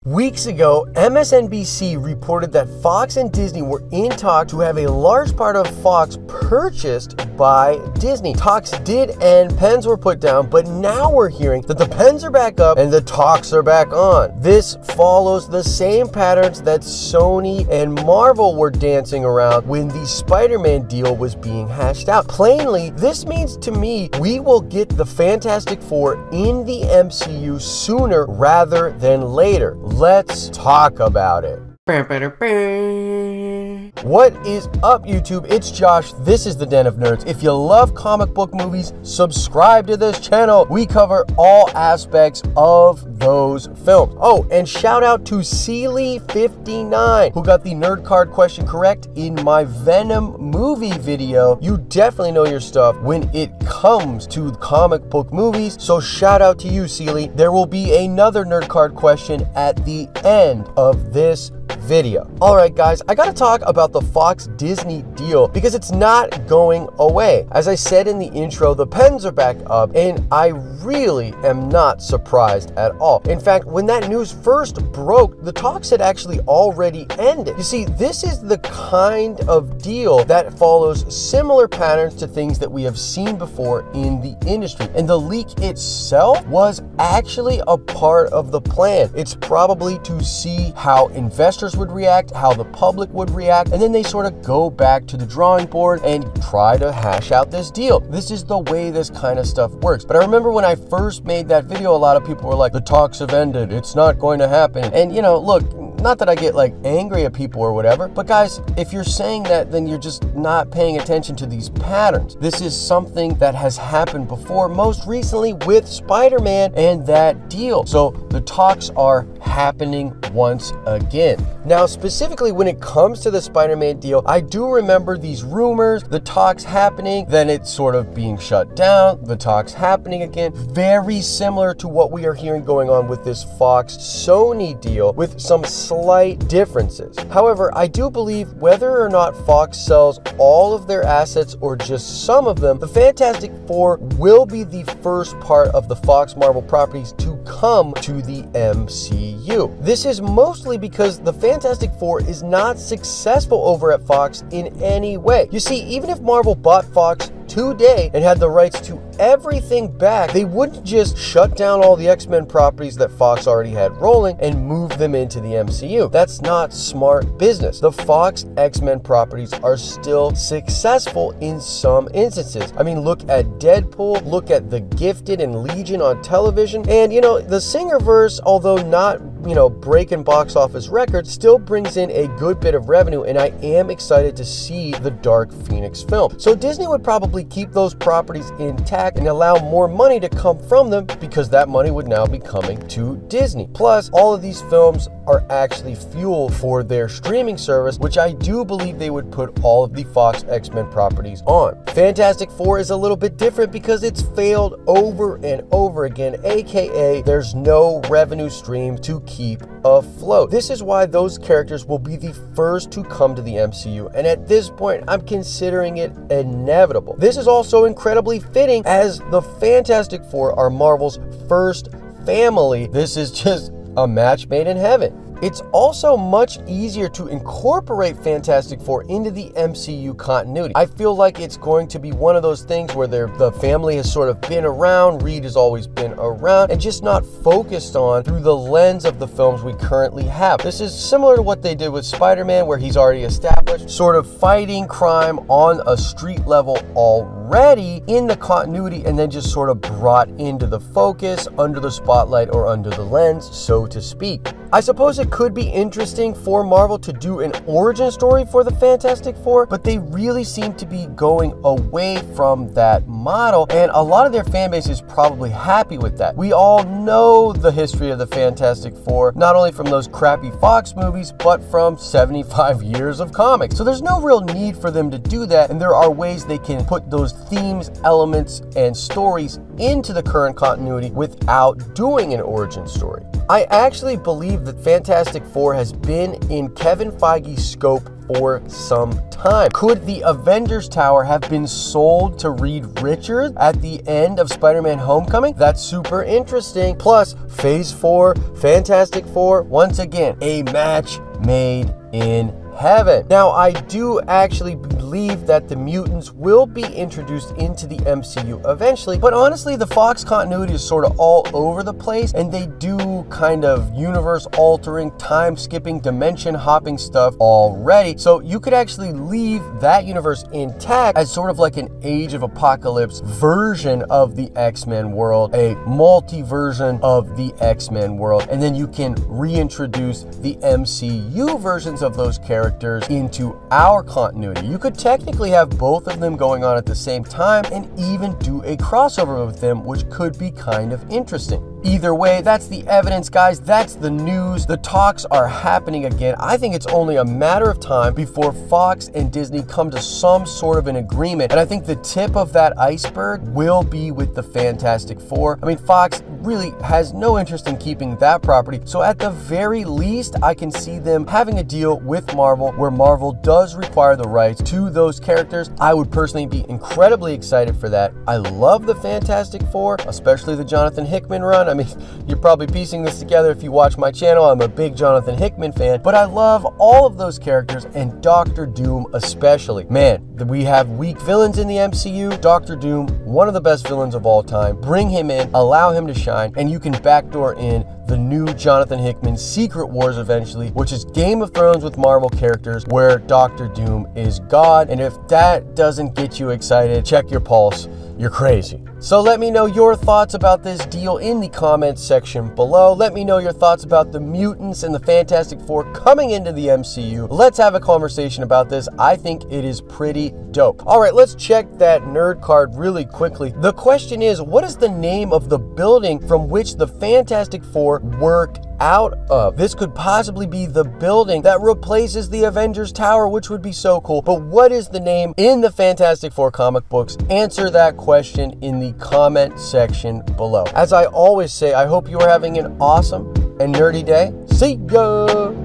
Weeks ago, MSNBC reported that Fox and Disney were in talks to have a large part of Fox purchased by Disney. Talks did end, pens were put down, but now we're hearing that the pens are back up and the talks are back on. This follows the same patterns that Sony and Marvel were dancing around when the Spider-Man deal was being hashed out. Plainly, this means to me we will get the Fantastic Four in the MCU sooner rather than later. Let's talk about it. What is up, YouTube? It's Josh. This is the Den of Nerds. If you love comic book movies, subscribe to this channel. We cover all aspects of those films. Oh, and shout out to Sealy59, who got the nerd card question correct in my Venom movie video. You definitely know your stuff when it comes to comic book movies, so shout out to you, Sealy. There will be another nerd card question at the end of this video. All right, guys, I gotta talk about the Fox Disney deal because it's not going away. As I said in the intro, the pens are back up, and I really am not surprised at all. In fact, when that news first broke, the talks had actually already ended. You see, this is the kind of deal that follows similar patterns to things that we have seen before in the industry, and the leak itself was actually a part of the plan. It's probably to see how investors would react, how the public would react, and then they sort of go back to the drawing board and try to hash out this deal. This is the way this kind of stuff works. But I remember when I first made that video, a lot of people were like, the talks have ended, it's not going to happen. And you know, look, not that I get like angry at people or whatever, but guys, if you're saying that, then you're just not paying attention to these patterns. This is something that has happened before, most recently with Spider-Man and that deal. So the talks are happening once again. Now, specifically when it comes to the Spider-Man deal, I do remember these rumors, the talks happening, then it's sort of being shut down, the talks happening again. Very similar to what we are hearing going on with this Fox-Sony deal, with some slight differences. However, I do believe whether or not Fox sells all of their assets or just some of them, the Fantastic Four will be the first part of the Fox Marvel properties to come to the MCU. This is mostly because the Fantastic Four is not successful over at Fox in any way. You see, even if Marvel bought Fox today and had the rights to everything back, they wouldn't just shut down all the X-Men properties that Fox already had rolling and move them into the MCU. That's not smart business. The Fox X-Men properties are still successful in some instances. I mean, look at Deadpool, look at The Gifted and Legion on television, and you know, the Singerverse, although not breaking box office records, still brings in a good bit of revenue, and I am excited to see the Dark Phoenix film. So Disney would probably keep those properties intact and allow more money to come from them because that money would now be coming to Disney. Plus, all of these films are actually fuel for their streaming service, which I do believe they would put all of the Fox X-Men properties on. Fantastic Four is a little bit different because it's failed over and over again, aka there's no revenue stream to keep afloat. This is why those characters will be the first to come to the MCU, and at this point I'm considering it inevitable. This is also incredibly fitting as the Fantastic Four are Marvel's first family. This is just a match made in heaven. It's also much easier to incorporate Fantastic Four into the MCU continuity. I feel like it's going to be one of those things where the family has sort of been around, Reed has always been around, and just not focused on through the lens of the films we currently have. This is similar to what they did with Spider-Man, where he's already established, sort of fighting crime on a street level already in the continuity, and then just sort of brought into the focus, under the spotlight, or under the lens, so to speak. I suppose it could be interesting for Marvel to do an origin story for the Fantastic Four, but they really seem to be going away from that model, and a lot of their fan base is probably happy with that. We all know the history of the Fantastic Four, not only from those crappy Fox movies, but from 75 years of comics. So there's no real need for them to do that, and there are ways they can put those themes, elements, and stories into the current continuity without doing an origin story. I actually believe that Fantastic Four has been in Kevin Feige's scope for some time. Could the Avengers Tower have been sold to Reed Richards at the end of Spider-Man Homecoming? That's super interesting. Plus, Phase 4, Fantastic Four, once again, a match made in heaven. Now, I do actually believe that the mutants will be introduced into the MCU eventually, but honestly, the Fox continuity is sort of all over the place, and they do kind of universe-altering, time-skipping, dimension-hopping stuff already, so you could actually leave that universe intact as sort of like an Age of Apocalypse version of the X-Men world, a multi-version of the X-Men world, and then you can reintroduce the MCU versions of those characters into our continuity. You could technically have both of them going on at the same time and even do a crossover with them, which could be kind of interesting. Either way, that's the evidence, guys. That's the news. The talks are happening again. I think it's only a matter of time before Fox and Disney come to some sort of an agreement. And I think the tip of that iceberg will be with the Fantastic Four. I mean, Fox really has no interest in keeping that property. So at the very least, I can see them having a deal with Marvel where Marvel does require the rights to those characters. I would personally be incredibly excited for that. I love the Fantastic Four, especially the Jonathan Hickman run. I mean, you're probably piecing this together if you watch my channel. I'm a big Jonathan Hickman fan, but I love all of those characters, and Doctor Doom especially. Man, we have weak villains in the MCU. Doctor Doom, one of the best villains of all time. Bring him in, allow him to shine, and you can backdoor in the new Jonathan Hickman Secret Wars eventually, which is Game of Thrones with Marvel characters where Doctor Doom is God. And if that doesn't get you excited, check your pulse. You're crazy. So let me know your thoughts about this deal in the comments section below. Let me know your thoughts about the mutants and the Fantastic Four coming into the MCU. Let's have a conversation about this. I think it is pretty dope. All right, let's check that nerd card really quickly. The question is, what is the name of the building from which the Fantastic Four work out of? This could possibly be the building that replaces the Avengers Tower, which would be so cool. But what is the name in the Fantastic Four comic books? Answer that question in the comment section below. As I always say, I hope you are having an awesome and nerdy day. See ya!